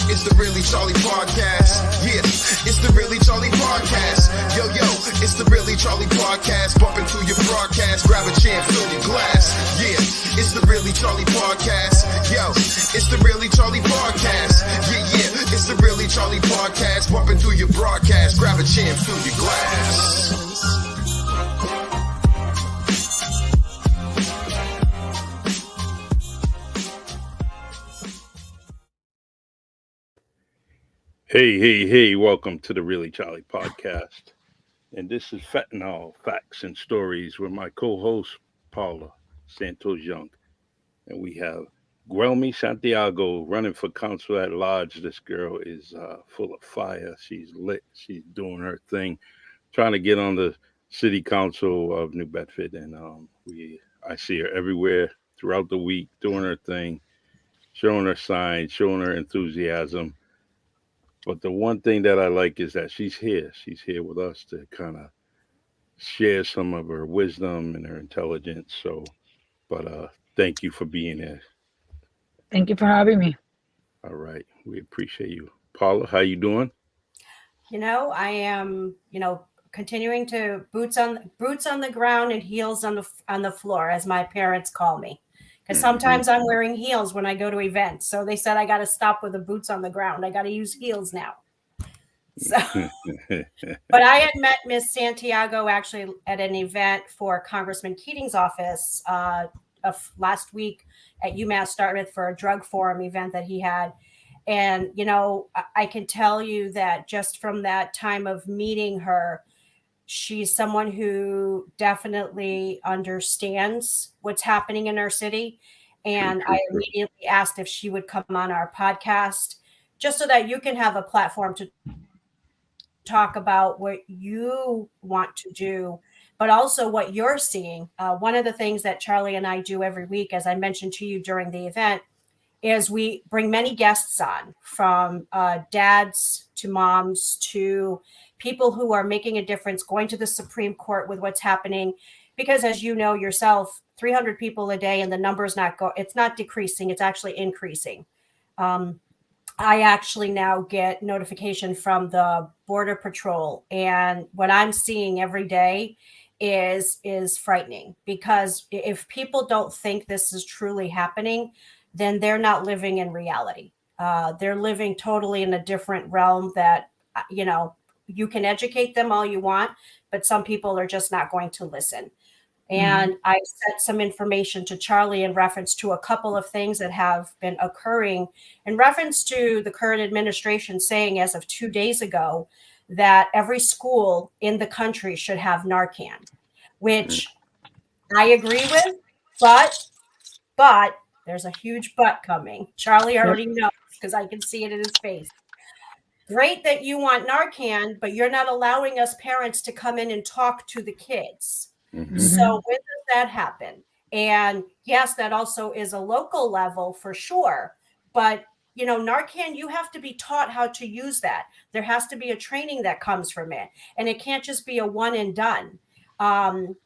it's the Really Charlie Podcast. Yeah, it's the Really Charlie Podcast. Yo, it's the Really Charlie Podcast. Bumping through your broadcast, grab a chair, fill your glass. Yeah, it's the Really Charlie Podcast. Yo, it's the Really Charlie Podcast. Yeah, it's the Really Charlie Podcast. Bumping through your broadcast, grab a chair, fill your glass. Hey, welcome to the Really Charlie Podcast. And this is Fentanyl, Facts and Stories with my co-host, Paula, Santos-Young. And we have Guelmi Santiago running for council at large. This girl is full of fire. She's lit. She's doing her thing, trying to get on the city council of New Bedford. And I see her everywhere throughout the week doing her thing, showing her signs, showing her enthusiasm. But the one thing that I like is that she's here. She's here with us to kind of share some of her wisdom and her intelligence. So, but thank you for being here. Thank you for having me. All right. We appreciate you. Paula, how you doing? I am, continuing to boots on the ground and heels on the floor, as my parents call me. Because sometimes I'm wearing heels when I go to events. So they said I got to stop with the boots on the ground. I got to use heels now. So, but I had met Miss Santiago actually at an event for Congressman Keating's office last week at UMass Dartmouth for a drug forum event that he had. And, I can tell you that just from that time of meeting her, she's someone who definitely understands what's happening in our city. And I immediately asked if she would come on our podcast just so that you can have a platform to talk about what you want to do, but also what you're seeing. One of the things that Charlie and I do every week, as I mentioned to you during the event, is we bring many guests on, from dads to moms to people who are making a difference, going to the Supreme Court with what's happening. Because as you know yourself, 300 people a day and the number's it's not decreasing, it's actually increasing. I actually now get notification from the Border Patrol, and what I'm seeing every day is frightening, because if people don't think this is truly happening, then they're not living in reality. They're living totally in a different realm that, you can educate them all you want, but some people are just not going to listen. And I sent some information to Charlie in reference to a couple of things that have been occurring in reference to the current administration saying, as of 2 days ago, that every school in the country should have Narcan, which I agree with, but there's a huge but coming. Charlie already knows, because I can see it in his face. Great that you want Narcan, but you're not allowing us parents to come in and talk to the kids. So when does that happen? And yes, that also is a local level for sure. But, Narcan, you have to be taught how to use that. There has to be a training that comes from it. And it can't just be a one and done.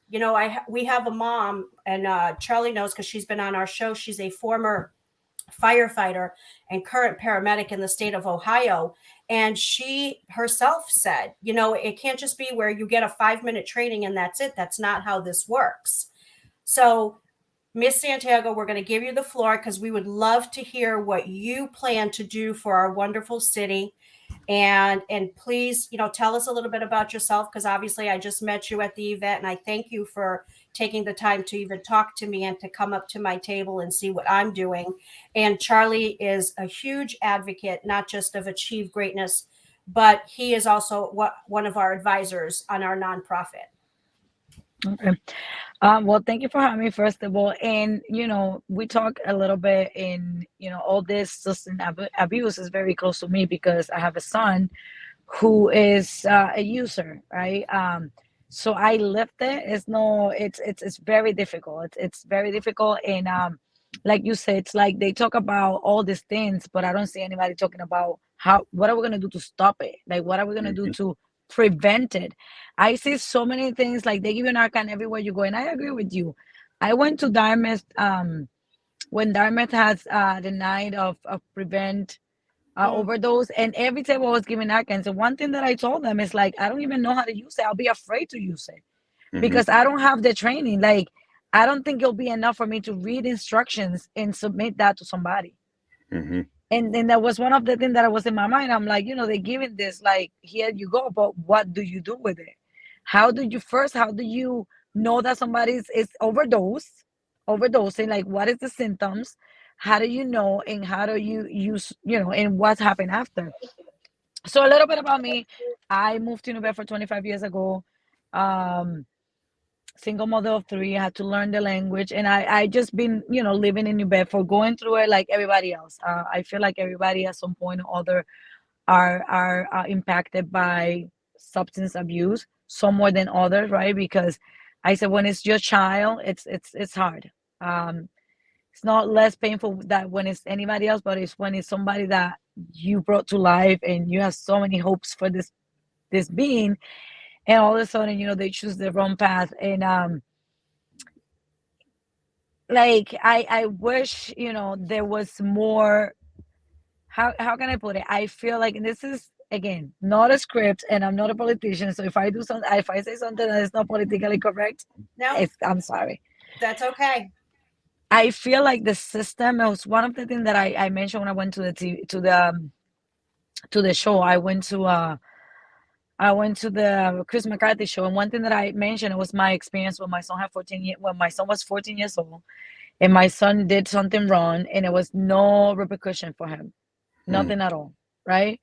We have a mom, and Charlie knows because she's been on our show. She's a former firefighter and current paramedic in the state of Ohio. And she herself said, it can't just be where you get a 5-minute training and that's it. That's not how this works. So, Miss Santiago, we're going to give you the floor because we would love to hear what you plan to do for our wonderful city. And please, tell us a little bit about yourself, because obviously I just met you at the event, and I thank you for taking the time to even talk to me and to come up to my table and see what I'm doing. And Charlie is a huge advocate, not just of Achieve Greatness, but he is also one of our advisors on our nonprofit. Okay. Well, thank you for having me, first of all. And, we talk a little bit in, all this substance abuse is very close to me because I have a son who is a user, right? So I lived it. It's very difficult. It's very difficult. And like you said, it's like they talk about all these things, but I don't see anybody talking about what are we going to do to stop it? Like, what are we going to do to prevent it? I see so many things, like they give you Narcan everywhere you go. And I agree with you. I went to Dartmouth when Dartmouth has the night of prevent Mm. overdose. And every table was giving Atkins. And one thing that I told them is like, I don't even know how to use it. I'll be afraid to use it Mm-hmm. because I don't have the training. Like, I don't think it'll be enough for me to read instructions and submit that to somebody. Mm-hmm. And then that was one of the things that was in my mind. I'm like, they're giving this, like, here you go, but what do you do with it? How do you know that somebody is overdosing? Like, what is the symptoms? How do you know? And how do you use, and what's happened after? So a little bit about me. I moved to New Bedford 25 years ago. Um, Single mother of three. I had to learn the language, and I just been living in New Bedford, going through it like everybody else. I feel like everybody at some point or other are impacted by substance abuse, some more than others, right? Because I said when it's your child, it's hard. Um, it's not less painful that when it's anybody else, but it's when it's somebody that you brought to life and you have so many hopes for this being, and all of a sudden, they choose the wrong path. And like I wish, there was more. How can I put it? I feel like, and this is again not a script, and I'm not a politician. So if I say something that is not politically correct, No, I'm sorry. that's okay. I feel like the system, it was one of the things that I mentioned when I went to the TV, to the show. I went to the Chris McCarthy show, and one thing that I mentioned was my experience when my son had 14 years, when my son was 14 years old, and my son did something wrong, and it was no repercussion for him, Mm. nothing at all, right?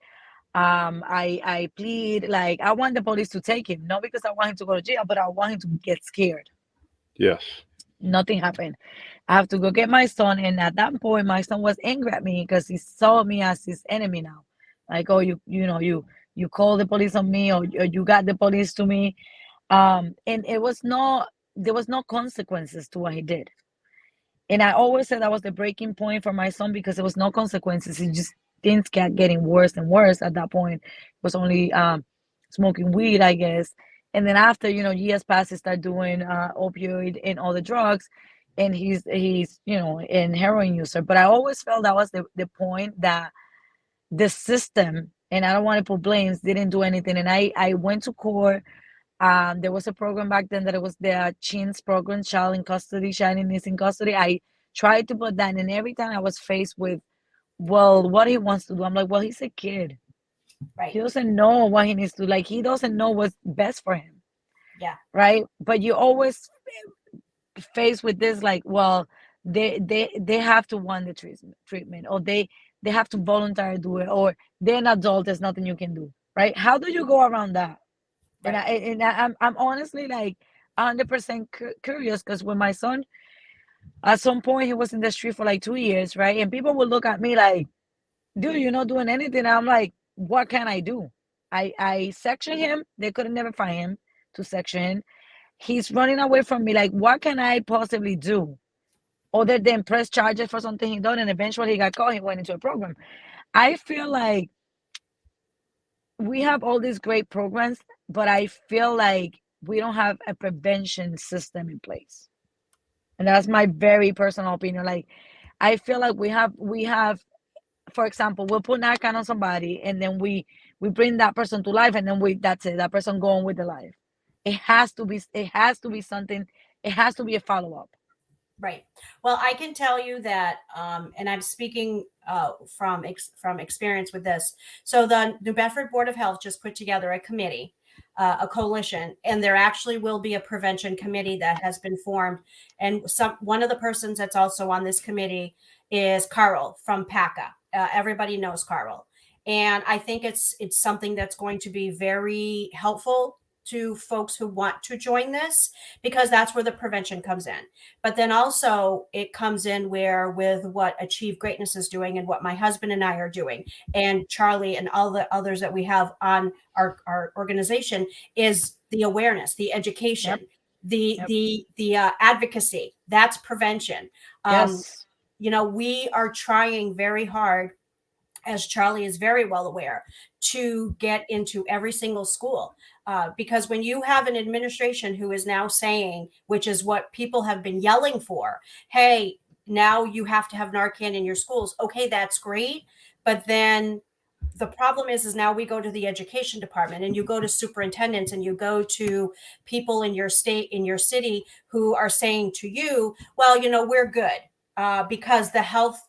I plead, like, I want the police to take him, not because I want him to go to jail, but I want him to get scared. Yes. Nothing happened. I have to go get my son, and at that point, my son was angry at me because he saw me as his enemy now. Like, oh, you call the police on me, or you got the police to me. And it was not there was no consequences to what he did. And I always said that was the breaking point for my son because there was no consequences. He just things kept getting worse and worse. At that point, it was only smoking weed, I guess. And then after, years pass, he started doing opioid and all the drugs, and he's an heroin user. But I always felt that was the point, that the system, and I don't want to put blames, didn't do anything. And I went to court. There was a program back then that it was the CHINS program, Child in Custody, Child in Missing Custody. I tried to put that, and every time I was faced with, well, what he wants to do, I'm like, well, he's a kid. Right. He doesn't know what he needs to do. Like, he doesn't know what's best for him, Yeah. right? But you always faced with this, like, well, they have to want the treatment, or they have to voluntarily do it, or they're an adult. There's nothing you can do, right? How do you go around that? And Right. I'm honestly like 100% curious, because when my son, at some point, he was in the street for like 2 years, right? And people would look at me like, dude, you're not doing anything. I'm like, what can I do? I section him. They couldn't never find him to section him. He's running away from me. Like, what can I possibly do other than press charges for something he done? And eventually he got caught. He went into a program. I feel like we have all these great programs, but I feel like we don't have a prevention system in place. And that's my very personal opinion. Like, I feel like we have, for example, we'll put Narcan on somebody, and then we bring that person to life, and then that's it. That person going with the life. It has to be something. It has to be a follow-up. Right. Well, I can tell you that, and I'm speaking from experience with this. So the New Bedford Board of Health just put together a committee, a coalition, and there actually will be a prevention committee that has been formed. And one of the persons that's also on this committee is Carl from PACA. Everybody knows Carl, and I think it's something that's going to be very helpful to folks who want to join this, because that's where the prevention comes in. But then also it comes in where with what Achieve Greatness is doing and what my husband and I are doing, and Charlie and all the others that we have on our organization, is the awareness, the Yep. education, the Yep. advocacy. That's prevention. Um, Yes. we are trying very hard, as Charlie is very well aware, to get into every single school. Because when you have an administration who is now saying, which is what people have been yelling for, hey, now you have to have Narcan in your schools. Okay, that's great. But then the problem is now we go to the education department, and you go to superintendents, and you go to people in your state, in your city, who are saying to you, well, we're good, because the health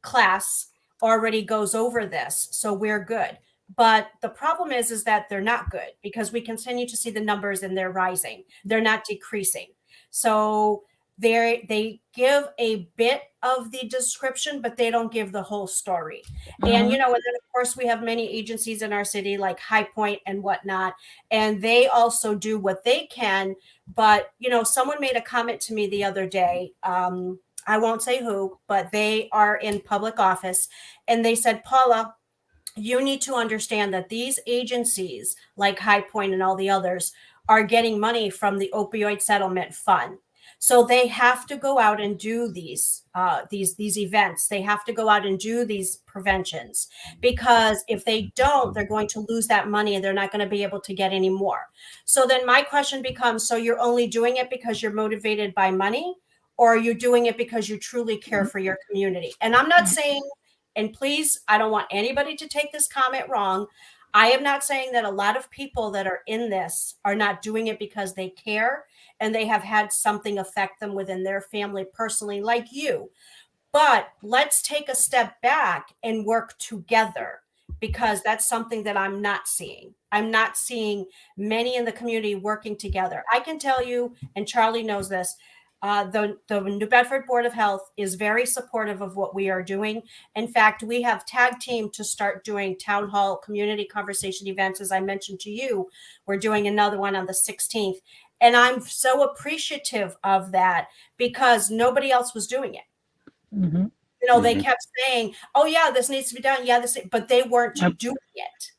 class already goes over this, so we're good. But the problem is that they're not good, because we continue to see the numbers, and they're rising, they're not decreasing. So they give a bit of the description, but they don't give the whole story. And Mhm. and then of course we have many agencies in our city, like High Point and whatnot, and they also do what they can. But someone made a comment to me the other day. I won't say who, but they are in public office, and they said, Paula, you need to understand that these agencies like High Point and all the others are getting money from the opioid settlement fund. So they have to go out and do these events. They have to go out and do these preventions, because if they don't, they're going to lose that money, and they're not going to be able to get any more. So then my question becomes, so you're only doing it because you're motivated by money, or are you doing it because you truly care for your community? And I'm not saying, and please, I don't want anybody to take this comment wrong, I am not saying that a lot of people that are in this are not doing it because they care and they have had something affect them within their family personally, like you. But let's take a step back and work together, because that's something that I'm not seeing. I'm not seeing many in the community working together. I can tell you, and Charlie knows this, the New Bedford Board of Health is very supportive of what we are doing. In fact, we have tag team to start doing town hall community conversation events. As I mentioned to you, we're doing another one on the 16th. And I'm so appreciative of that, because nobody else was doing it. Mhm. They kept saying, oh yeah, this needs to be done. Yeah, but they weren't Yep. doing it.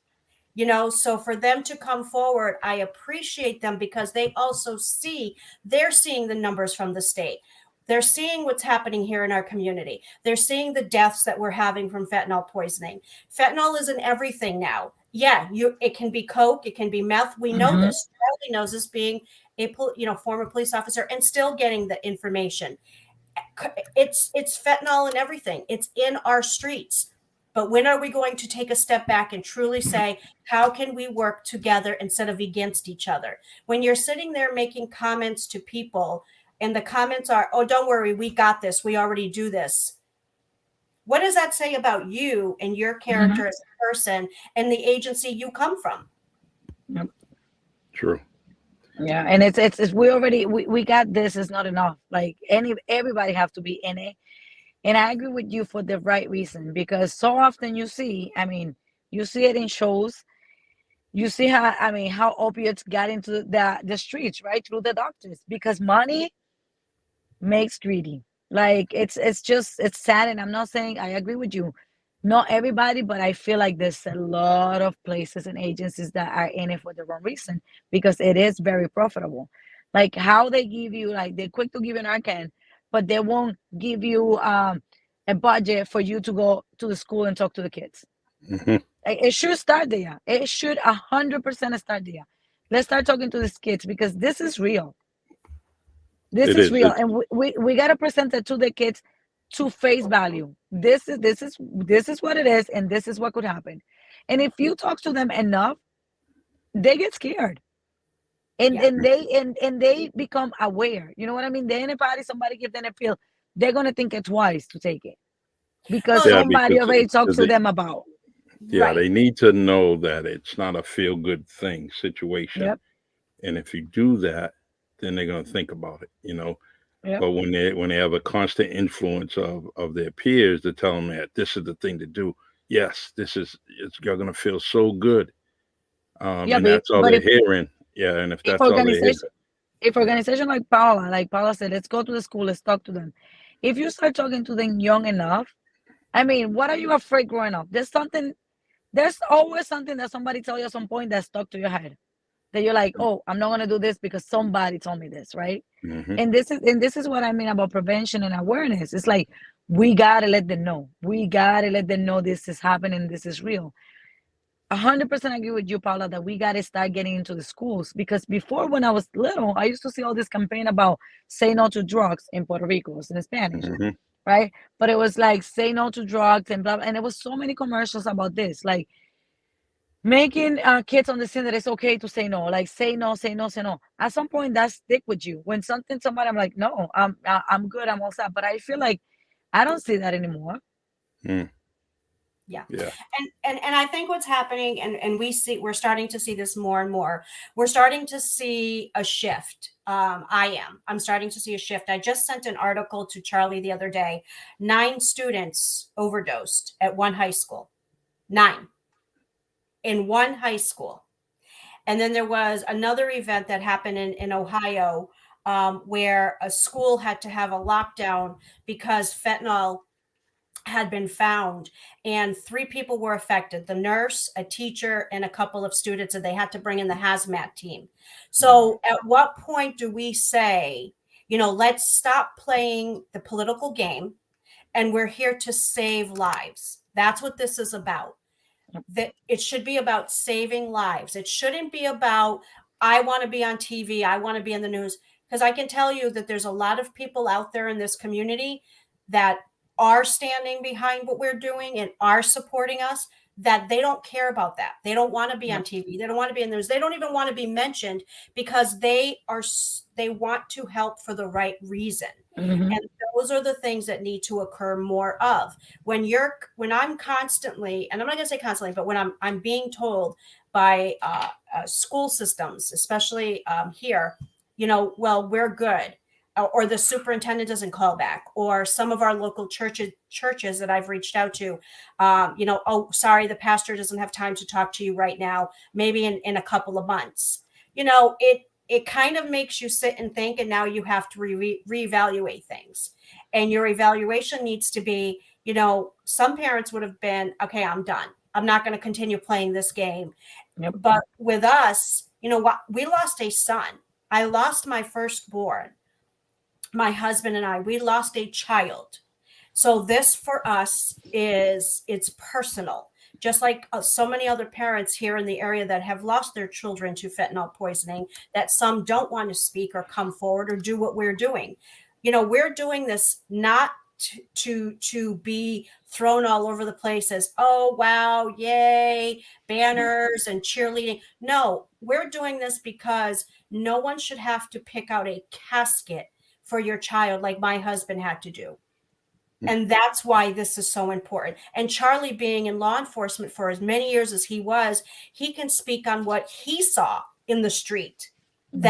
So for them to come forward, I appreciate them, because they also they're seeing the numbers from the state. They're seeing what's happening here in our community. They're seeing the deaths that we're having from fentanyl poisoning. Fentanyl is in everything now. Yeah, it can be coke, it can be meth. We know Mhm. this. Charlie knows this, being a former police officer and still getting the information. It's fentanyl and everything. It's in our streets. But when are we going to take a step back and truly say, how can we work together instead of against each other? When you're sitting there making comments to people, and the comments are, oh, don't worry, we got this, we already do this. What does that say about you and your Mhm. character as a person and the agency you come from? Yep. True. Yeah, and it's we got this is not enough. Like everybody have to be in it. And I agree with you for the right reason, because so often you see it in shows. You see how opiates got into the streets, right? Through the doctors, because money makes greedy. Like it's sad, and I'm not saying I agree with you. Not everybody, but I feel like there's a lot of places and agencies that are in it for the wrong reason, because it is very profitable. Like how they give you, like they're quick to give an Narcan, but they won't give you a budget for you to go to the school and talk to the kids. Hmm. Like, it should start there. It should 100% start there. Let's start talking to these kids, because this is real. This It is is. real, It's and we gotta present it to the kids to face value. This is what it is, and this is what could happen. And if you talk to them enough, they get scared, and Yeah. they become aware. You know what I mean? Then anybody, somebody give them a pill, they're gonna think it twice to take it, because Well, yeah, somebody because already talked to they, them about. yeah, right. they need to know that it's not a feel good thing situation. Yep. And if you do that, then they're gonna think about it, you know. Yep. But when they have a constant influence of their peers to tell them that this is the thing to do, yes, you're gonna feel so good. Yeah, And that's all but they're hearing. Yeah, and if if that's all they hear, organization if organization like Paula said, let's go to the school, let's talk to them. If you start talking to them young enough, what are you afraid growing up? There's always something that somebody tell you at some point that stuck to your head. That you're like, oh, I'm not gonna do this because somebody told me this, right? hmm And this is what I mean about prevention and awareness. It's like we gotta let them know. We gotta let them know this is happening, this is real. 100% agree with you, Paula, that we gotta start getting into the schools, because before, when I was little, I used to see all this campaign about say no to drugs in Puerto Rico in Spanish. hmm right? But it was like say no to drugs and blah, blah, and there was so many commercials about this, like making kids understand that it's okay to say no, like say no, say no, say no. At some point, that stick with you. When somebody, I'm like, no, I'm good, I'm all set. But I feel like I don't see that anymore. Mm, Yeah. yeah. And I think what's happening, and we're starting to see this more and more. We're starting to see a shift. I'm starting to see a shift. I just sent an article to Charlie the other day. 9 students overdosed at one high school. 9 in one high school. And then there was another event that happened in Ohio, where a school had to have a lockdown because fentanyl had been found, and 3 people were affected: the nurse, a teacher, and a couple of students, and they had to bring in the hazmat team. So at what point do we say, let's stop playing the political game, and we're here to save lives? That's what this is about. That it should be about saving lives. It shouldn't be about, I want to be on TV, I want to be in the news. Because I can tell you that there's a lot of people out there in this community that are standing behind what we're doing and are supporting us, that they don't care about that. They don't want to be on Yep. TV. They don't want to be in the news. They don't even want to be mentioned because they want to help for the right reason. Hmm. And those are the things that need to occur more of. When I'm constantly, and I'm not going to say constantly, but when I'm being told by school systems, especially here, well, we're good, or the superintendent doesn't call back, or some of our local churches that I've reached out to, oh, sorry, the pastor doesn't have time to talk to you right now, maybe in a couple of months. It kind of makes you sit and think, and now you have to reevaluate things. And your evaluation needs to be, some parents would have been, okay, I'm done. I'm not going to continue playing this game. Yep. But with us, what, we lost a son. I lost my firstborn. My husband and I, we lost a child. So this for us it's personal. Just like so many other parents here in the area that have lost their children to fentanyl poisoning, that some don't want to speak or come forward or do what we're doing. We're doing this not to be thrown all over the place as, oh wow, yay, banners and cheerleading. No, we're doing this because no one should have to pick out a casket for your child like my husband had to do. And that's why this is so important. And Charlie, being in law enforcement for as many years as he was, he can speak on what he saw in the street Hmm.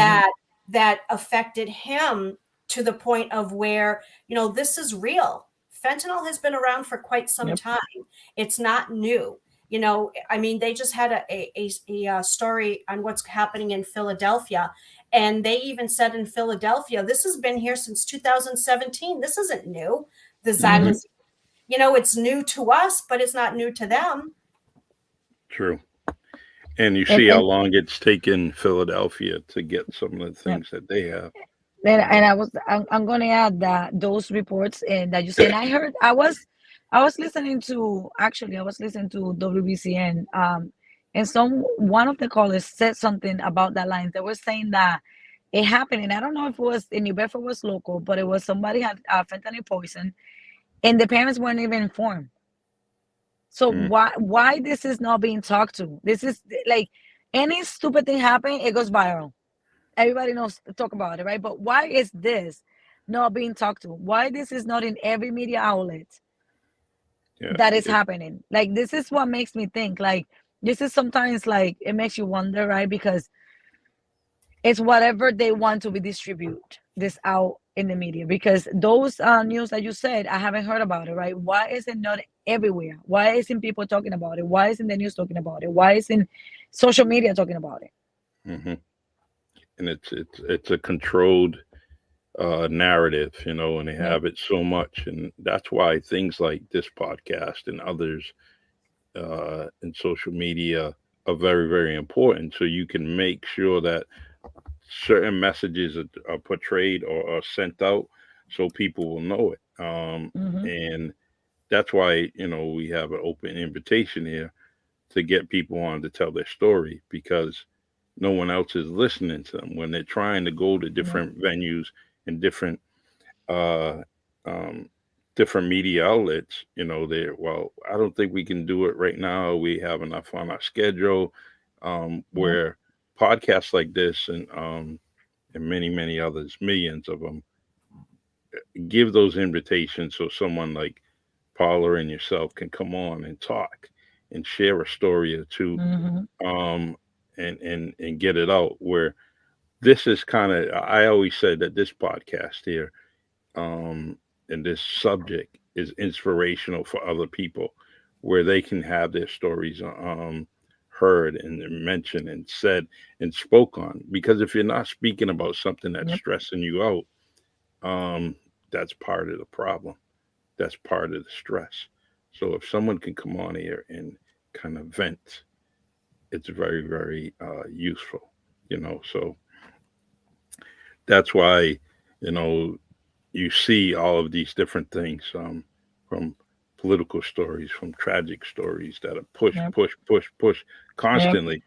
that affected him to the point of where, this is real. Fentanyl has been around for quite some Yep. time. It's not new. I mean, they just had a story on what's happening in Philadelphia. And they even said in Philadelphia, this has been here since 2017. This isn't new. The Hmm. xylazine, it's new to us, but it's not new to them. True. And you And see how and long it's taken Philadelphia to get some of the yeah. things that they have. And I'm going to add that those reports and that you say, and I was listening to, actually I was listening to WBCN, and one of the callers said something about that line. They were saying that it happened, and I don't know if it was in New Bedford, was local, but it was somebody had fentanyl poison, and the parents weren't even informed. So Mm, why this is not being talked to? This is like any stupid thing happen, it goes viral. Everybody knows talk about it, right? But why is this not being talked to? Why this is not in every media outlet yeah. that is happening? Like this is what makes me think. Like this is sometimes like it makes you wonder, right? Because it's whatever they want to be distribute this out in the media. Because those news that you said, I haven't heard about it, right? Why is it not everywhere? Why isn't people talking about it? Why isn't the news talking about it? Why isn't social media talking about it? Hmm. And it's a controlled narrative, and they Yep. have it so much, and that's why things like this podcast and others in social media are very, very important. So you can make sure that certain messages are portrayed or are sent out, so people will know it. Hmm. And that's why we have an open invitation here to get people on to tell their story, because no one else is listening to them when they're trying to go to Yep. different venues and different uh, um, different media outlets, they well, I don't think we can do it right now. We have enough on our schedule. Yep. Where podcasts like this and many, many others, millions of them, give those invitations so someone like Paula and yourself can come on and talk and share a story or two, Mm-hmm. um, and get it out. Where this is kind of, I always said that this podcast here, um, and this subject is inspirational for other people, where they can have their stories heard and mentioned and said and spoke on. Because if you're not speaking about something that's Yep. stressing you out, um, that's part of the problem. That's part of the stress. So if someone can come on here and kind of vent, it's very, very useful. So that's why, you know, you see all of these different things, from political stories, from tragic stories that are push, Yep. push, push, push Yep. constantly.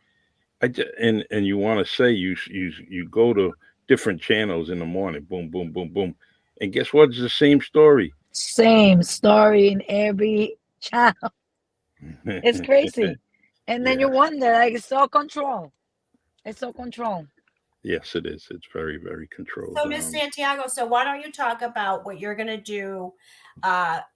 And you want to say you go to different channels in the morning, boom, boom, boom, boom, and guess what? It's the same story. Same story in every channel. It's crazy. And then you Yeah, wonder, like, it's so control. It's so control. yes, it is. It's very, very controlled. So, Miss Santiago, so why don't you talk about what you're going to do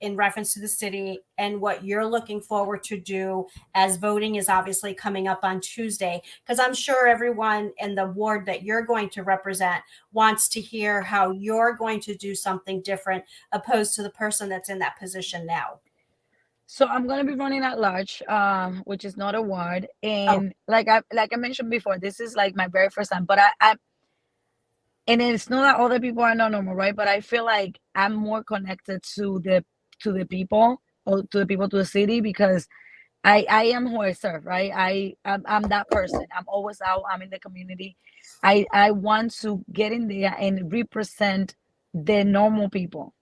in reference to the city and what you're looking forward to do as voting is obviously coming up on Tuesday? Because I'm sure everyone in the ward that you're going to represent wants to hear how you're going to do something different opposed to the person that's in that position now. So I'm gonna be running at large, which is not a ward. Oh, And like I mentioned before, this is like my very first time. But I and it's not that other people are not normal, right? But I feel like I'm more connected to the people, or to the people, to the city, because I am who I serve, right? I'm that person. I'm always out. I'm in the community. I want to get in there and represent the normal people,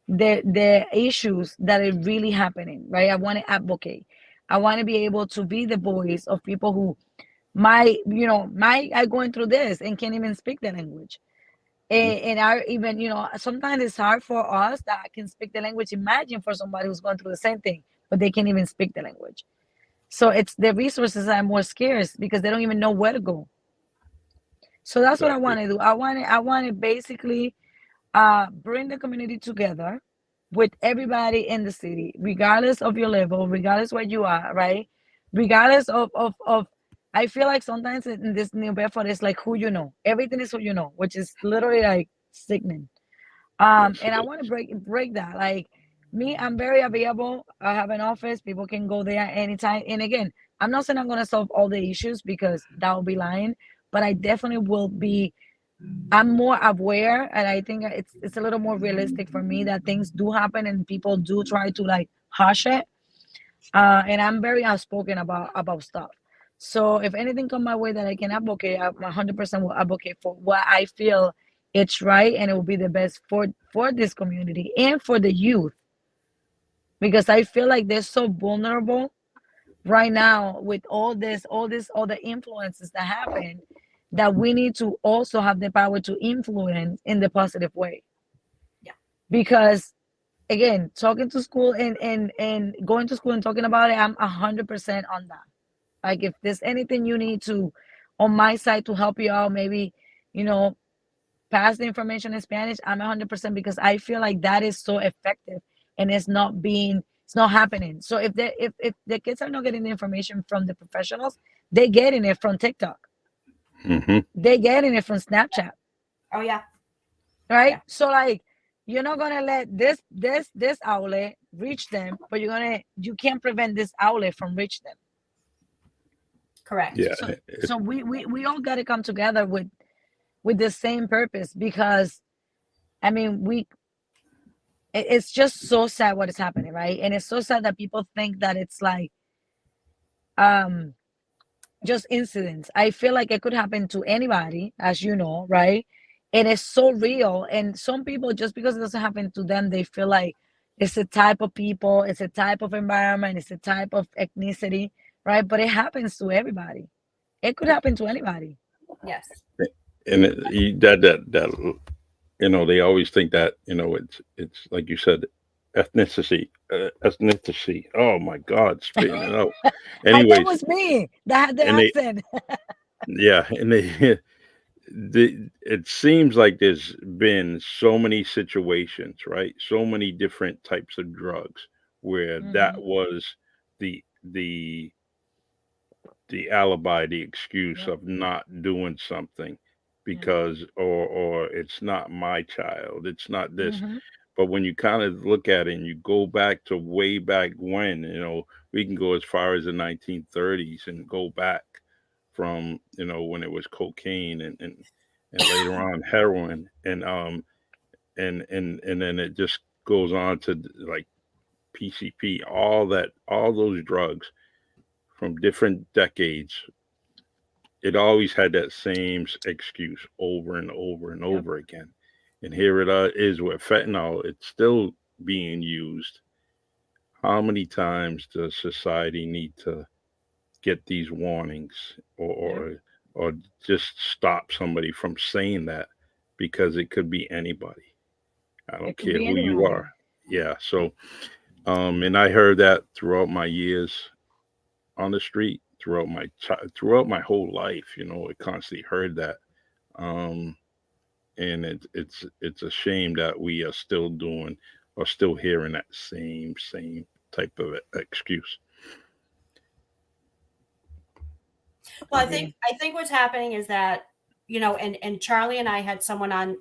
the issues that are really happening, right? I want to advocate. I want to be able to be the voice of people who might are going through this and can't even speak the language. And are even, sometimes it's hard for us that can speak the language. Imagine for somebody who's going through the same thing, but they can't even speak the language. So it's the resources are more scarce because they don't even know where to go. So that's what I Exactly. want to do. I want to basically bring the community together with everybody in the city, regardless of your level, regardless where you are, right? Regardless of I feel like sometimes in this New Bedford, it's like who you know. Everything is who you know, which is literally like sickening. Yes, And it I is. want to break that. Like me, I'm very available. I have an office. People can go there anytime. And again, I'm not saying I'm gonna solve all the issues because that would be lying, but I definitely will be. I'm more aware, and I think it's a little more realistic for me that things do happen and people do try to like hush it. And I'm very outspoken about stuff. So if anything come my way that I can advocate, I 100% will advocate for what I feel it's right, and it will be the best for this community and for the youth, because I feel like they're so vulnerable right now with all the influences that happen, that we need to also have the power to influence in the positive way. yeah. Because again, talking to school and going to school and talking about it, I'm 100% on that. Like if there's anything you need to on my side to help you out, maybe, you know pass the information in Spanish, I'm 100%, because I feel like that is so effective, and it's not happening. So if the kids are not getting the information from the professionals, they getting it from TikTok, Hmm. they getting it from Snapchat, Oh, yeah. right? Yeah. So like you're not gonna let this outlet reach them, but you can't prevent this outlet from reach them. Correct. Yeah, So we all got to come together with the same purpose, because I mean it's just so sad what is happening, right? And it's so sad that people think that it's like um just incidents. I feel like it could happen to anybody, as you know, right? And it's so real. And some people, just because it doesn't happen to them, they feel like it's a type of people, it's a type of environment, it's a type of ethnicity, right? But it happens to everybody. It could happen to anybody. Yes. and that they always think that, it's like you said, ethnicity. Oh my God, spitting it out. I thought it Anyways, was me that had the and they, accent. yeah, and they, it seems like there's been so many situations, right? So many different types of drugs where that Hmm. was the the the alibi, the excuse Yep. of not doing something Yep. because or it's not my child, it's not this. Hmm. But when you kind of look at it and you go back to way back when, we can go as far as the 1930s and go back from, when it was cocaine and later on heroin and then it just goes on to like PCP, all those drugs from different decades. It always had that same excuse over and over and Yep. over again. And here it is with fentanyl. It's still being used. How many times does society need to get these warnings Yep. or just stop somebody from saying that because it could be anybody. I don't It could care be who you are. anybody. Yeah. So, and I heard that throughout my years on the street, throughout my whole life. I constantly heard that. Um, and it's a shame that we are still doing or still hearing that same type of excuse. Well, Agree. I think what's happening is that, and Charlie and I had someone on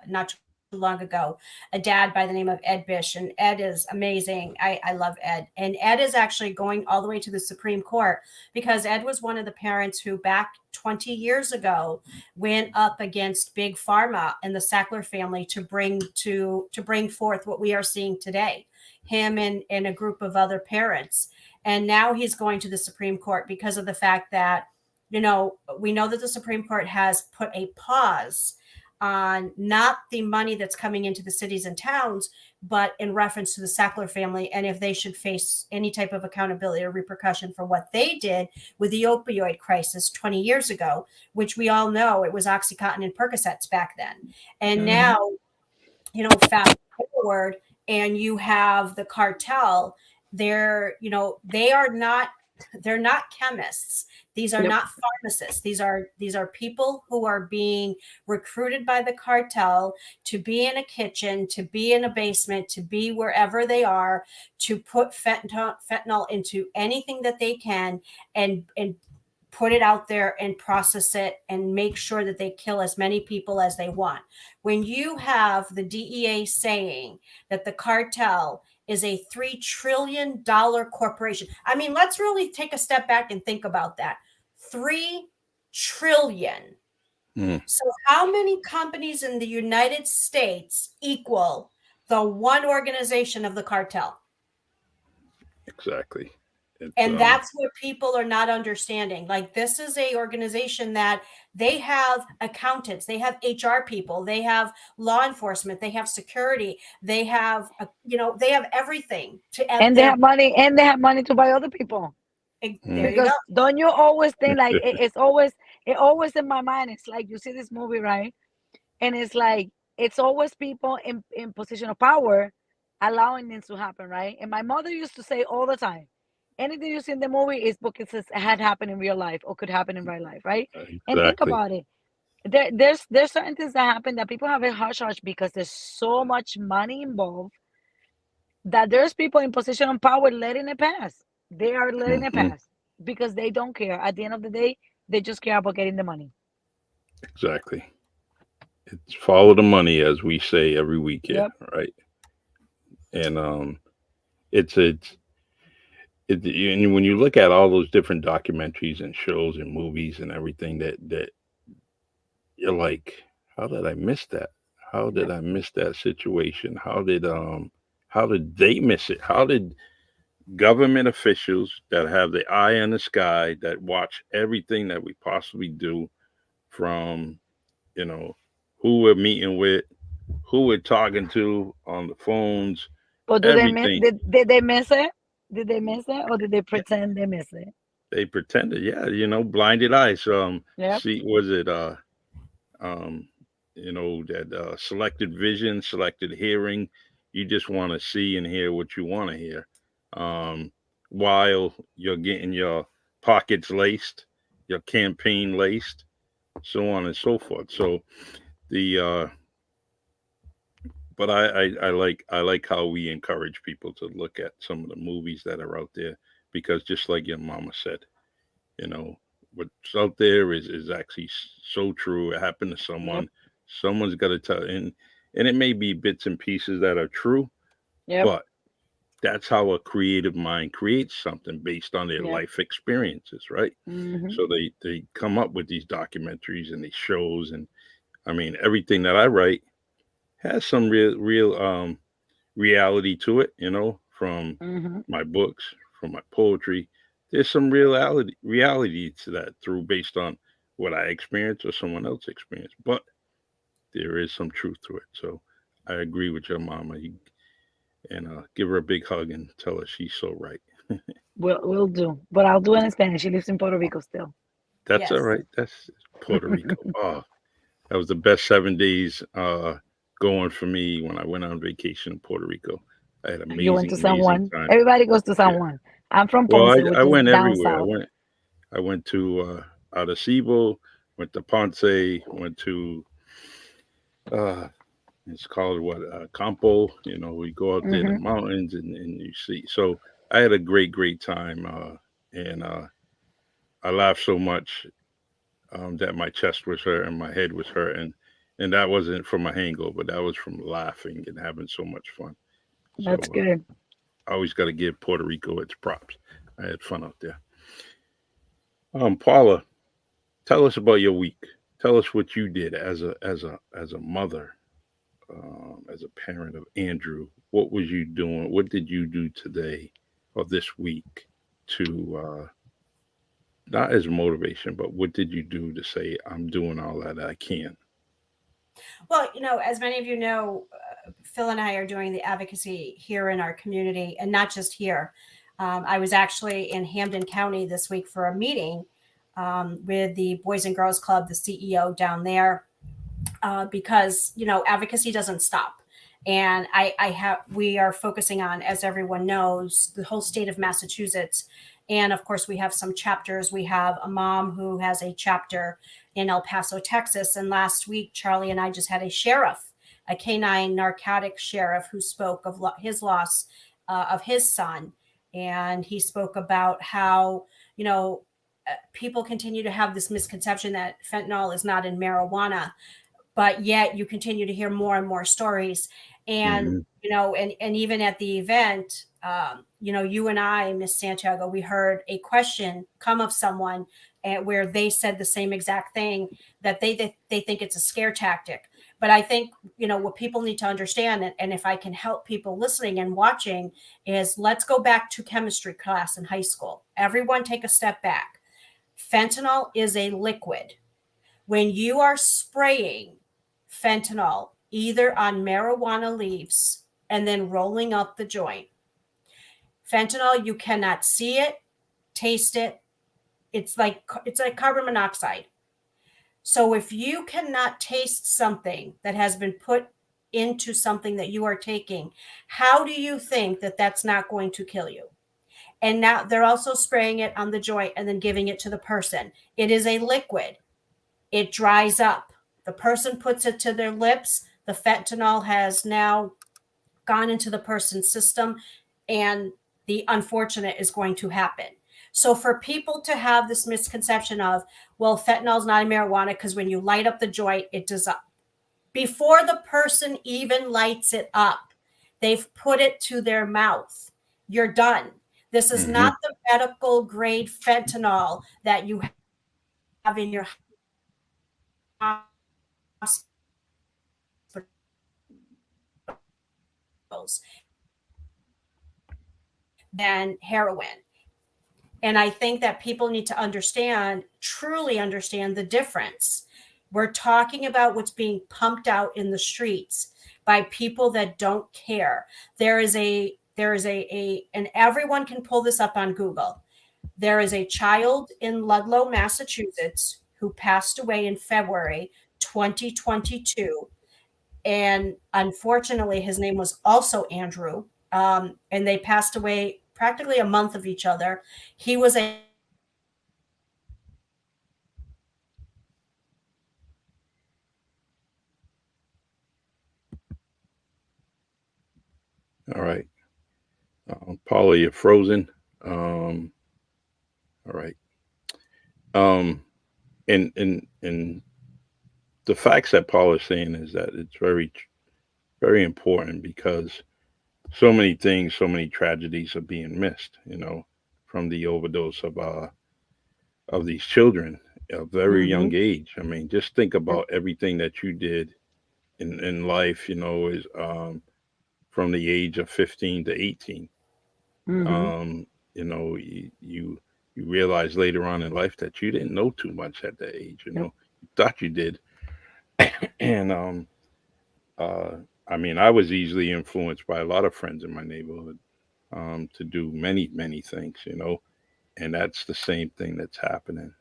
not too long ago, a dad by the name of Ed Bish, and Ed is amazing. I love Ed, and Ed is actually going all the way to the Supreme Court because Ed was one of the parents who back 20 years ago went up against big pharma and the Sackler family to bring forth what we are seeing today. Him and a group of other parents, and now he's going to the Supreme Court because of the fact that, we know that the Supreme Court has put a pause on not the money that's coming into the cities and towns, but in reference to the Sackler family and if they should face any type of accountability or repercussion for what they did with the opioid crisis 20 years ago, which we all know it was Oxycontin and Percocets back then. And Hmm. now, fast forward and you have the cartel. They are not, they're not chemists. These are Yep. not pharmacists. These are people who are being recruited by the cartel to be in a kitchen, to be in a basement, to be wherever they are, to put fentanyl into anything that they can and put it out there and process it and make sure that they kill as many people as they want. When you have the DEA saying that the cartel is a $3 trillion corporation, I mean, let's really take a step back and think about that. 3 trillion. Mm, So, how many companies in the United States equal the one organization of the cartel? exactly. It's And that's what people are not understanding. Like, this is a organization that they have accountants, they have HR people, they have law enforcement, they have security, they have they have everything to at And they their. have money, and they have money to buy other people. There you mm, go. Because don't you always think like it always in my mind, it's like you see this movie, right? And it's like it's always people in position of power allowing this to happen, right? And my mother used to say all the time, anything you see in the movie is because it had happened in real life or could happen in real life, right? And think exactly. about it. There's certain things that happen that people have a hush hush because there's so much money involved that there's people in position of power letting it pass. They are letting it Hmm. pass because they don't care. At the end of the day, they just care about getting the money. Exactly. It's follow the money, as we say every week here, Yep. right? And it's it's and when you look at all those different documentaries and shows and movies and everything that you're like, how did I miss that? How did Yep. I miss that situation? How did they miss it? How did government officials that have the eye in the sky that watch everything that we possibly do from, you know, who we're meeting with, who we're talking to on the phones, But do they miss? everything. Did they miss it? Did they miss it, or did they pretend they miss it? They pretended, yeah, blinded eyes. Yep. See, was it um, that selected vision, selected hearing? You just want to see and hear what you want to hear, um, while you're getting your pockets laced, your campaign laced, so on and so forth. So the but I like how we encourage people to look at some of the movies that are out there, because just like your mama said, you know, what's out there is actually so true. It happened to Yep. someone. Someone's got to tell, and it may be bits and pieces that are true, Yep. but that's how a creative mind creates something based on their Yep. life experiences, right? Hmm. So they come up with these documentaries and these shows, and I mean everything that I write has some real reality to it, from Hmm. my books, from my poetry. There's some reality to that, through based on what I experienced or someone else experienced. But there is some truth to it. So I agree with your mama. And give her a big hug and tell her she's so right. We'll do, but I'll do it in Spanish. She lives in Puerto Rico still. That's all Yes. right. That's Puerto Rico. Oh, that was the best 7 days going for me when I went on vacation in Puerto Rico. I had You went to San amazing Juan. time. Everybody goes to Yeah. San Juan. I'm from Well, Ponce, I which is went down everywhere. south. I went to Arecibo, went to Ponce, went to uh, it's called what, Campo. We go out there, the Hmm. mountains, and you see. So I had a great time, and I laughed so much, that my chest was hurt and my head was hurt, and that wasn't from a hangover. That was from laughing and having so much fun. So That's good. I always got to give Puerto Rico its props. I had fun out there. Paula, tell us about your week. Tell us what you did as a mother, as a parent of Andrew. What was you doing? What did you do today or this week to, not as motivation, but what did you do to say I'm doing all that I can? Well, as many of you know, Phil and I are doing the advocacy here in our community, and not just here. I was actually in Hampden County this week for a meeting with the Boys and Girls Club, the CEO down there, because advocacy doesn't stop. And we are focusing on, as everyone knows, the whole state of Massachusetts. And of course, we have some chapters. We have a mom who has a chapter in El Paso, Texas. And last week, Charlie and I just had a sheriff, a canine narcotic sheriff, who spoke of his loss of his son. And he spoke about how, people continue to have this misconception that fentanyl is not in marijuana, but yet you continue to hear more and more stories. And Hmm. and even at the event, you and I, Miss Santiago, we heard a question come of someone, where they said the same exact thing, that they think it's a scare tactic. But I think what people need to understand, and if I can help people listening and watching, is let's go back to chemistry class in high school. Everyone take a step back. Fentanyl is a liquid. When you are spraying fentanyl either on marijuana leaves and then rolling up the joint, fentanyl, you cannot see it, taste it. It's like carbon monoxide. So if you cannot taste something that has been put into something that you are taking, how do you think that that's not going to kill you? And now they're also spraying it on the joint and then giving it to the person. It is a liquid. It dries up. The person puts it to their lips. The fentanyl has now gone into the person's system, and the unfortunate is going to happen. So, for people to have this misconception of, well, fentanyl is not in marijuana because when you light up the joint, it does up. Before the person even lights it up, they've put it to their mouth. You're done. This is Hmm. not the medical grade fentanyl that you have in your hospitals than heroin. And I think that people need to understand, truly understand the difference. We're talking about what's being pumped out in the streets by people that don't care. And everyone can pull this up on Google. There is a child in Ludlow, Massachusetts, who passed away in February 2022 And unfortunately, his name was also Andrew. And they passed away practically a month of each other. He was a All right. Paula, you're frozen. Um, all right. Um, and the facts that Paula is saying is that it's very important because so many things, so many tragedies are being missed. From the overdose of these children at a very Mm-hmm. young age. I mean, just think about everything that you did in life. Is from the age of 15 to 18. Mm-hmm. You realize later on in life that you didn't know too much at that age. You thought you did, and uh, I mean, I was easily influenced by a lot of friends in my neighborhood to do many things. And that's the same thing that's happening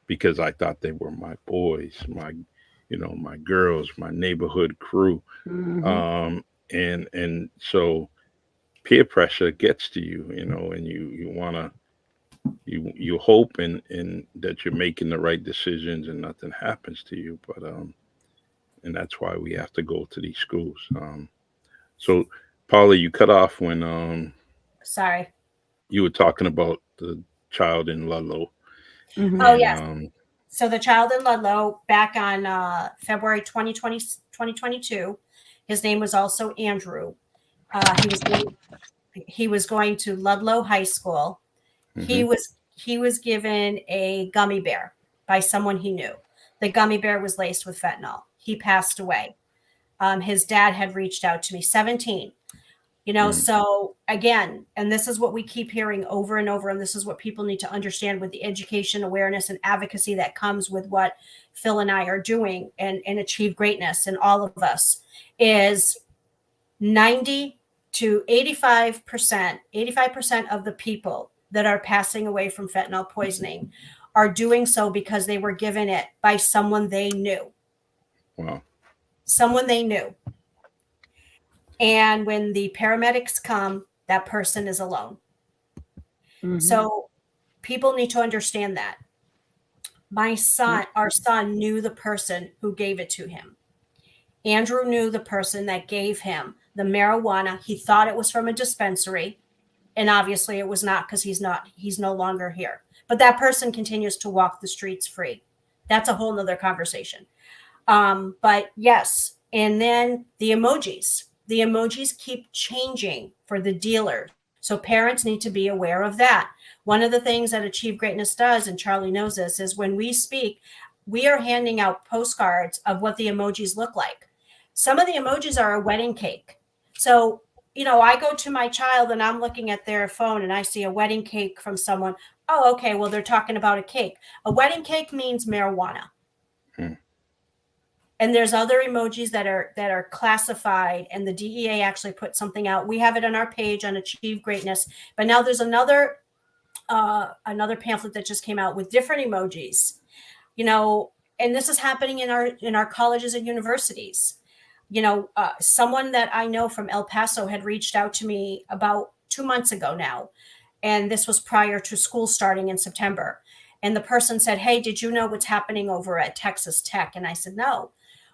because I thought they were my boys, my girls, my neighborhood crew, Mm-hmm. um, and so peer pressure gets to you, and you want to you hope and that you're making the right decisions and nothing happens to you, but and that's why we have to go to these schools. So Paula, you cut off when sorry. you were talking about the child in Ludlow, Mm-hmm. Oh and yes. So the child in Ludlow back on February 2022, his name was also Andrew. He was going to Ludlow High School. hmm He was given a gummy bear by someone he knew. The gummy bear was laced with fentanyl. He passed away. His dad had reached out to me. 17. So again, and this is what we keep hearing over and over, and this is what people need to understand with the education, awareness, and advocacy that comes with what Phil and I are doing and achieve greatness, and all of us is 90 to 85% of the people that are passing away from fentanyl poisoning are doing so because they were given it by someone they knew. wow. Someone they knew. And when the paramedics come, that person is alone. Mm-hmm. So people need to understand that. Our son knew the person who gave it to him. Andrew knew the person that gave him the marijuana. He thought it was from a dispensary, and obviously it was not, because he's no longer here. But that person continues to walk the streets free. That's a whole nother conversation. But yes, and then the emojis keep changing for the dealers. So parents need to be aware of that. One of the things that Achieve Greatness does, and Charlie knows this, is when we speak, we are handing out postcards of what the emojis look like. Some of the emojis are a wedding cake. So, I go to my child and I'm looking at their phone and I see a wedding cake from someone. Oh, okay, well, they're talking about a cake. A wedding cake means marijuana. Mm. And there's other emojis that are classified, and the DEA actually put something out. We have it on our page on Achieve Greatness, but now there's another pamphlet that just came out with different emojis. And this is happening in our colleges and universities. Someone that I know from El Paso had reached out to me about 2 months ago now, and this was prior to school starting in September. And the person said, "Hey, did you know what's happening over at Texas Tech?" And I said, "No."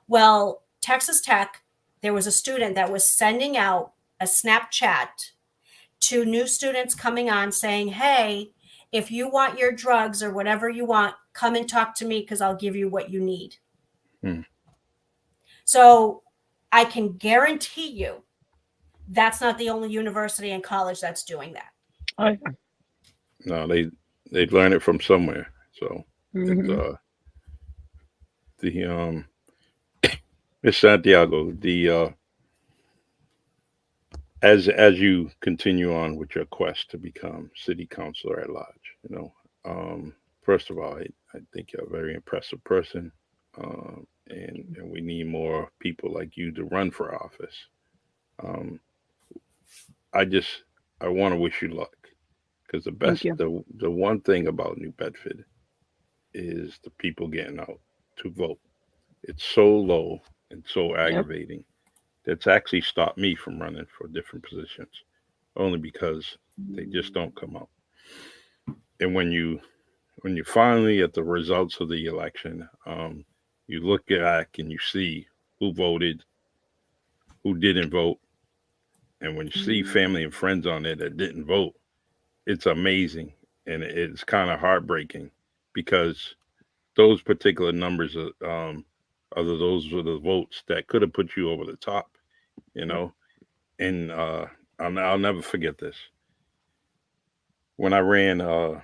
Well, Texas Tech, there was a student that was sending out a Snapchat to new students coming on saying, "Hey, if you want your drugs or whatever you want, come and talk to me because I'll give you what you need." Mm. So I can guarantee you that's not the only university and college that's doing that. Oh, yeah. No, they learn it from somewhere. So it's Mm-hmm. the Miss Santiago, the as you continue on with your quest to become city councilor at large, first of all, I think you're a very impressive person, and we need more people like you to run for office. Um, I just I want to wish you luck because Thank you. the one thing about New Bedford is the people getting out to vote. It's so low. and so Yep. aggravating that's actually stopped me from running for different positions, only because they just don't come up. And when you finally at the results of the election, you look back and you see who voted, who didn't vote, and when you see family and friends on there that didn't vote, it's amazing and it's kind of heartbreaking because those particular numbers are those were the votes that could have put you over the top, you Yep. know. And I'll never forget this. When I ran, I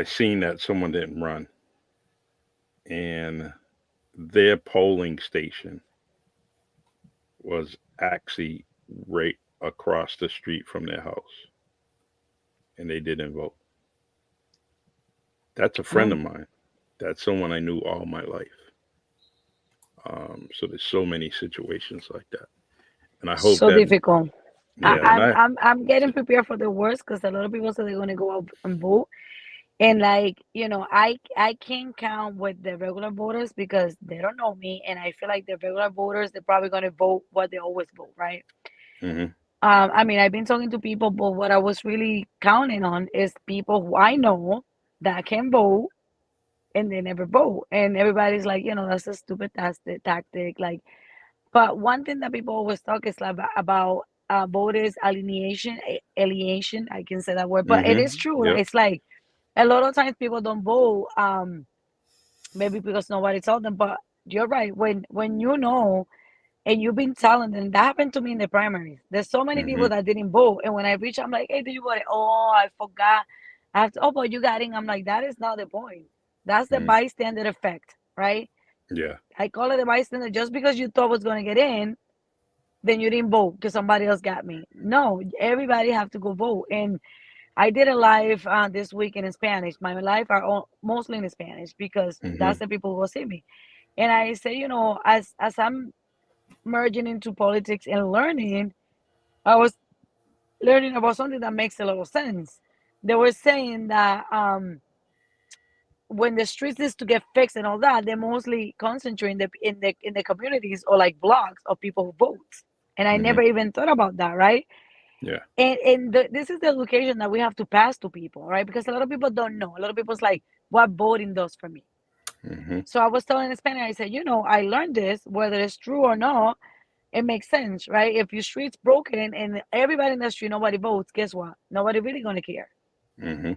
seen that someone didn't run, and their polling station was actually right across the street from their house, and they didn't vote. That's a friend Oh, of mine. That's someone I knew all my life. So there's so many situations like that, and I hope so that difficult. I, yeah, and I'm I I'm I'm getting prepared for the worst because a lot of people say they're gonna go out and vote. And like, I can't count with the regular voters because they don't know me, and I feel like the regular voters they're probably gonna vote what they always vote, right? hmm I mean, I've been talking to people, but what I was really counting on is people who I know that can vote and they never vote, and everybody's like, that's a stupid tactic. Like, but one thing that people always talk is like about voters alienation. I can say that word, but it is true. Like, yep, it's like a lot of times people don't vote, maybe because nobody told them. But you're right. When and you've been telling them, that happened to me in the primaries. There's so many hmm people that didn't vote, and when I reach, I'm like, "Hey, did you vote?" Oh, I forgot. I have to. Oh, but you got in. I'm like, that is not the point. That's the hmm bystander effect, right? yeah, I call it a bystander. Just because you thought was going to get in, then you didn't vote because somebody else got me. No, everybody have to go vote. And I did a live this week in Spanish. My live are all, mostly in Spanish because hmm that's the people who will see me. And I say, as I'm merging into politics and learning, I was learning about something that makes a lot of sense. They were saying that when the streets needs to get fixed and all that, they mostly concentrate in the communities or like blocks of people who vote. And I hmm never even thought about that, right? yeah, And this is the education that we have to pass to people, right? Because a lot of people don't know. A lot of people's like, what voting does for me. hmm So I was telling in Spanish, I said, I learned this, whether it's true or not, it makes sense, right? If your street's broken and everybody in the street, nobody votes, guess what? Nobody really gonna care. hmm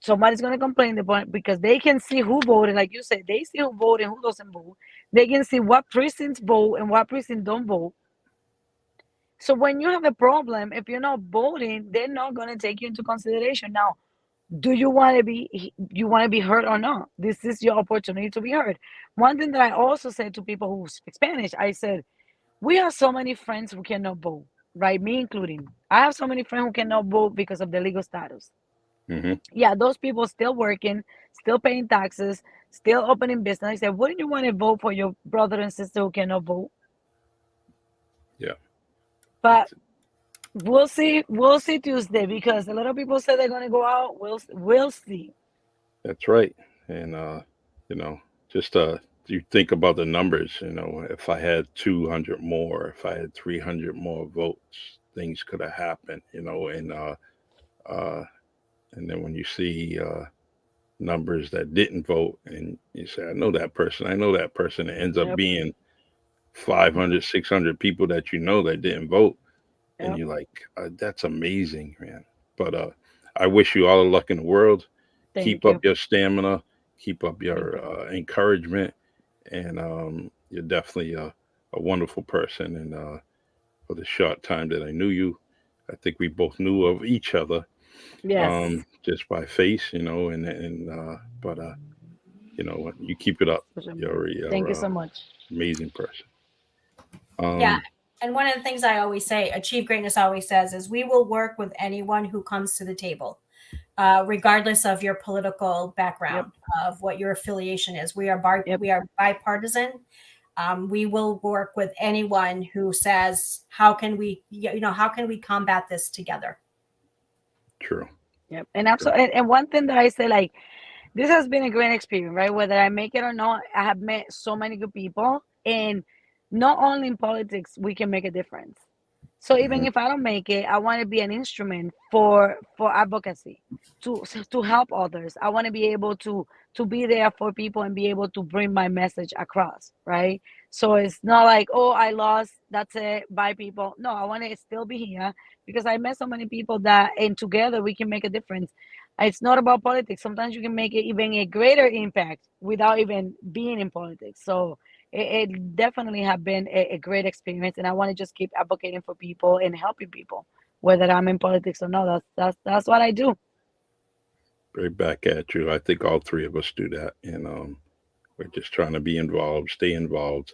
Somebody's gonna complain because they can see who voted, like you said, they see who voted and who doesn't vote. They can see what precincts vote and what precincts don't vote. So when you have a problem, if you're not voting, they're not gonna take you into consideration. Now, do you want to be heard or not? This is your opportunity to be heard. One thing that I also said to people who speak Spanish, I said, we have so many friends who cannot vote, right? Me including. I have so many friends who cannot vote because of the legal status. hmm Yeah, those people still working, still paying taxes, still opening business. I said, wouldn't you want to vote for your brother and sister who cannot vote? yeah. But we'll see. We'll see Tuesday because a lot of people say they're gonna go out. We'll see. That's right. And you know, just you think about the numbers, if I had 200 more, if I had 300 more votes, things could have happened, and then when you see numbers that didn't vote and you say, I know that person, it ends up Yep. being 500, 600 people that that didn't vote. And Yep. you're like, that's amazing, man. But I wish you all the luck in the world. Thank Keep up you. your stamina, keep up Thank your you. encouragement, and you're definitely a wonderful person. And for the short time that I knew you, I think we both knew of each other Yes. just by face, and but you keep it up. For sure. Thank You're you so much. amazing person. Yeah. Um, And one of the things I always say, Achieve Greatness always says, is we will work with anyone who comes to the table, regardless of your political Yep. background, of what your affiliation is. Yep. We are bipartisan. We will work with anyone who says, how can we combat this together? true, Yep. And true. absolutely. And one thing that I say, like, this has been a great experience, right? Whether I make it or not, I have met so many good people. And not only in politics we can make a difference. So even Mhm. if I don't make it, I want to be an instrument for advocacy, to help others. I want to be able to be there for people and be able to bring my message across, right? So it's not like, oh, I lost, that's it, bye people. No, I want to still be here because I met so many people that, and together we can make a difference. It's not about politics. Sometimes you can make it even a greater impact without even being in politics. So it definitely have been a great experience, and I want to just keep advocating for people and helping people, whether I'm in politics or not. That's what I do. Right back at you. I think all three of us do that, and we're just trying to be involved, stay involved,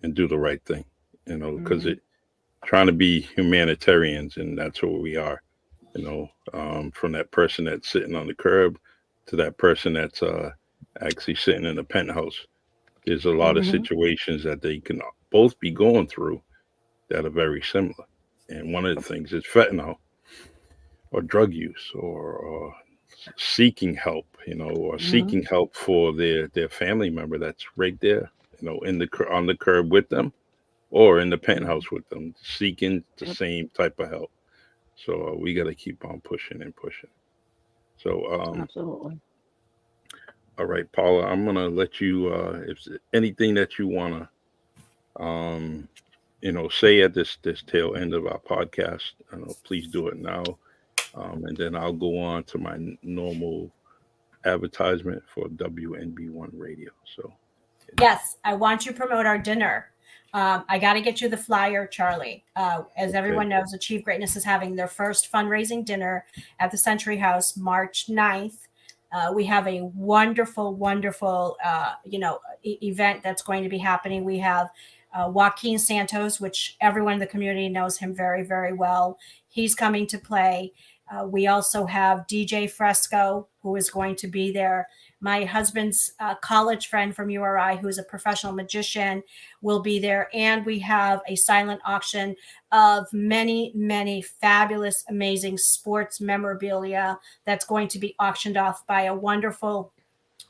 and do the right thing. Because Hmm. it trying to be humanitarians, and that's what we are. From that person that's sitting on the curb to that person that's actually sitting in a penthouse. There's a lot of Hmm. situations that they can both be going through that are very similar. And one of the things is fentanyl or drug use or seeking help, or Hmm. seeking help for their family member that's right there, on the curb with them or in the penthouse with them, seeking the Yep, same type of help. So we got to keep on pushing and pushing. So, absolutely. all right, Paula, I'm gonna let you. If there's anything that you wanna, um, say at this tail end of our podcast, please do it now, and then I'll go on to my normal advertisement for WNB1 Radio. So, Yes, I want you to promote our dinner. I got to get you the flyer, Charlie. As okay, everyone knows, Achieve Greatness is having their first fundraising dinner at the Century House March 9th. We have a wonderful, wonderful, event that's going to be happening. We have Joaquin Santos, which everyone in the community knows him very, very well. He's coming to play. We also have DJ Fresco, who is going to be there. My husband's college friend from URI, who's a professional magician, will be there. And we have a silent auction of many, many fabulous, amazing sports memorabilia that's going to be auctioned off by a wonderful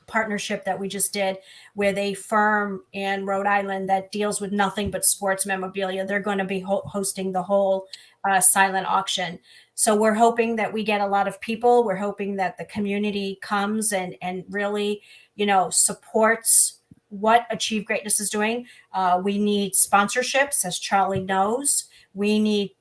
partnership that we just did with a firm in Rhode Island that deals with nothing but sports memorabilia. They're going to be hosting the whole silent auction. So we're hoping that we get a lot of people. We're hoping that the community comes and really, supports what Achieve Greatness is doing. We need sponsorships, as Charlie knows. We need,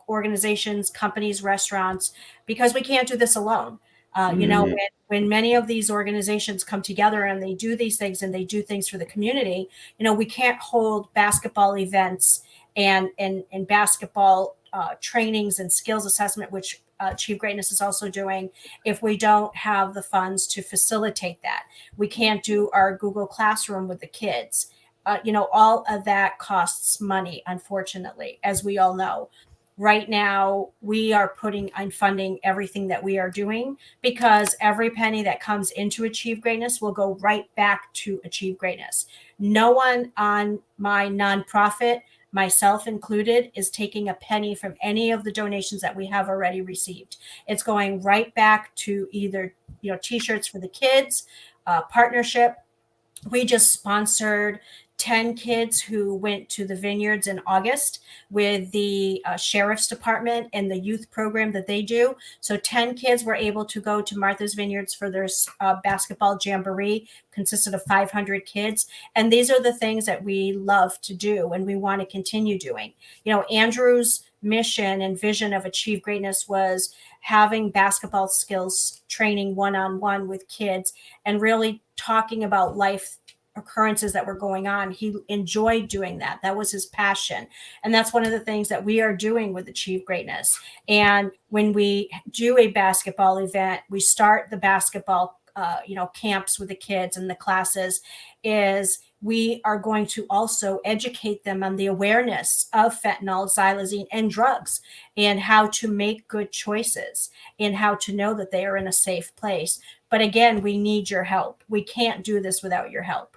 organizations, companies, restaurants, because we can't do this alone. mm-hmm, When many of these organizations come together and they do these things and they do things for the community, we can't hold basketball events and basketball trainings and skills assessment, which Achieve Greatness is also doing, if we don't have the funds to facilitate that. We can't do our Google Classroom with the kids. All of that costs money, unfortunately, as we all know. Right now, we are putting and funding everything that we are doing because every penny that comes into Achieve Greatness will go right back to Achieve Greatness. No one on my nonprofit, myself included, is taking a penny from any of the donations that we have already received. It's going right back to either t-shirts for the kids, partnership. We just sponsored 10 kids who went to the vineyards in August with the sheriff's department and the youth program that they do. So 10 kids were able to go to Martha's Vineyards for their basketball jamboree, consisted of 500 kids. And these are the things that we love to do and we want to continue doing. Andrew's mission and vision of Achieve Greatness was having basketball skills training one-on-one with kids and really talking about life occurrences that were going on. He enjoyed doing that. That was his passion. And that's one of the things that we are doing with Achieve Greatness. And when we do a basketball event, we start the basketball camps with the kids and the classes, is we are going to also educate them on the awareness of fentanyl, xylazine, and drugs, and how to make good choices and how to know that they are in a safe place. But again, we need your help. We can't do this without your help.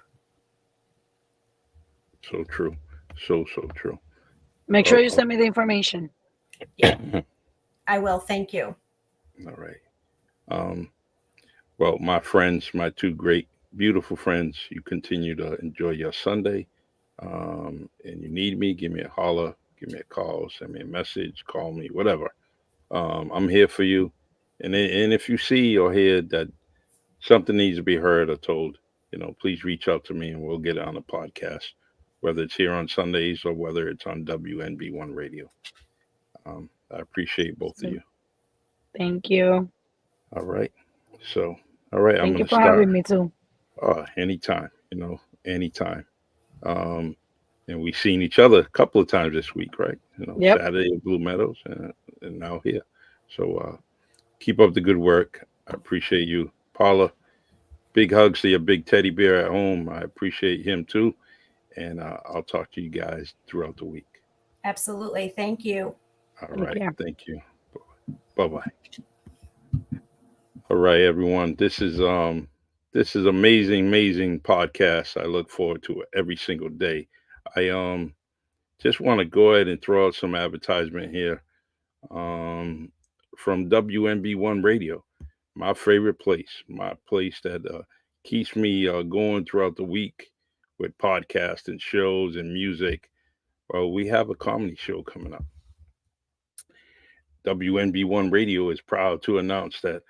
so true, so true. Make sure Well, you send me the information. Yeah, I will. Thank you. all right. Um, well, my friends, my two great, beautiful friends, you continue to enjoy your Sunday. and you need me, give me a holler, give me a call, send me a message, call me, whatever. I'm here for you. And if you see or hear that something needs to be heard or told, please reach out to me and we'll get it on the podcast, whether it's here on Sundays or whether it's on WNB1 Radio. I appreciate both of you. Thank you. All right. So, all right, I'm Thank you going to for start. having me too. Anytime, anytime. And we've seen each other a couple of times this week, right? Yep. Saturday at Blue Meadows and now here. So keep up the good work. I appreciate you. Paula, big hugs to your big teddy bear at home. I appreciate him too. And I'll talk to you guys throughout the week. Absolutely. Thank you. All Take right. care. Thank you. Bye-bye. All right, everyone. This is amazing podcast. I look forward to it every single day. I just want to go ahead and throw out some advertisement here from WNB1 Radio, my favorite place, my place that keeps me going throughout the week with podcasts and shows and music. Well, we have a comedy show coming up. WNB1 Radio is proud to announce that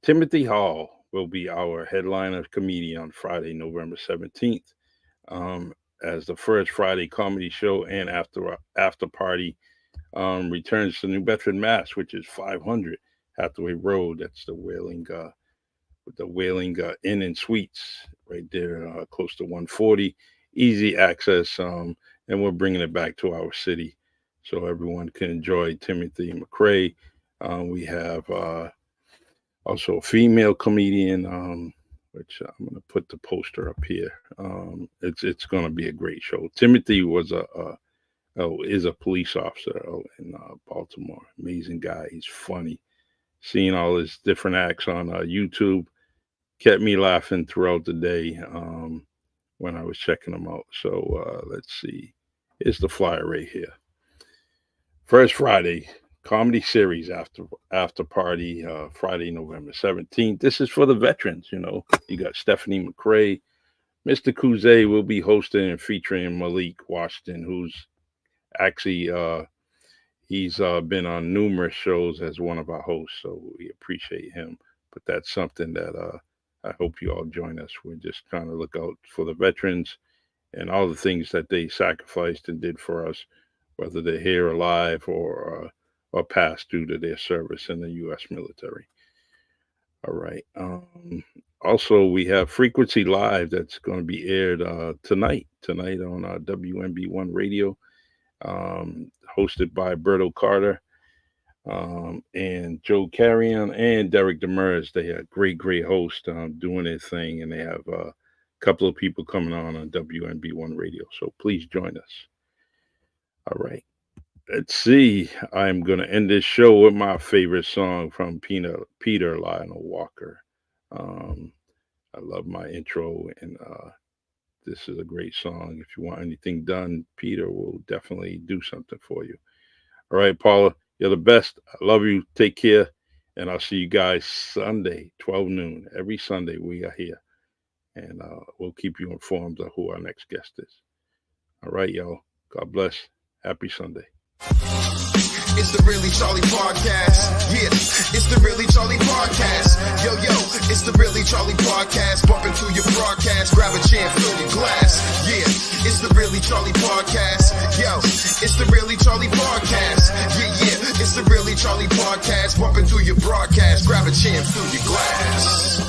Timothy Hall will be our headliner comedian on Friday, November 17th, as the first Friday comedy show and after party returns to New Bedford, Mass, which is 500 Hathaway Road. That's the Whaling Inn and Suites right there, close to 140. Easy access, and we're bringing it back to our city so everyone can enjoy Timothy McRae. We have also a female comedian, which I'm going to put the poster up here. It's going to be a great show. Timothy is a police officer in Baltimore. Amazing guy. He's funny. Seeing all his different acts on YouTube kept me laughing throughout the day when I was checking them out. So let's see. Here's the flyer right here. First Friday comedy series after party, Friday, November 17th. This is for the veterans. You got Stephanie McRae. Mr. Kuze will be hosting and featuring Malik Washington, who's actually he's been on numerous shows as one of our hosts, so we appreciate him. But that's something that I hope you all join us. We're just trying to look out for the veterans and all the things that they sacrificed and did for us, whether they're here alive or passed due to their service in the U.S. military. All right. Also, we have Frequency Live that's going to be aired tonight on WNB1 Radio, hosted by Berto Carter and Joe Carrion and Derek Demers. They are great hosts doing their thing, and they have a couple of people coming on WNB1 Radio. So please join us. All right. Let's see. I'm going to end this show with my favorite song from Peter Lionel Walker. I love my intro, and this is a great song. If you want anything done, Peter will definitely do something for you. All right, Paula, you're the best. I love you. Take care, and I'll see you guys Sunday, 12 noon. Every Sunday we are here, and we'll keep you informed of who our next guest is. All right, y'all. God bless. Happy Sunday. It's the Really Charlie Podcast. Yeah, it's the Really Charlie Podcast. Yo, it's the Really Charlie Podcast. Bump into your broadcast, grab a chair, fill your glass. Yeah, it's the Really Charlie Podcast. Yo, it's the Really Charlie Podcast. Yeah, it's the Really Charlie Podcast. Bump into your broadcast, grab a chair, fill your glass.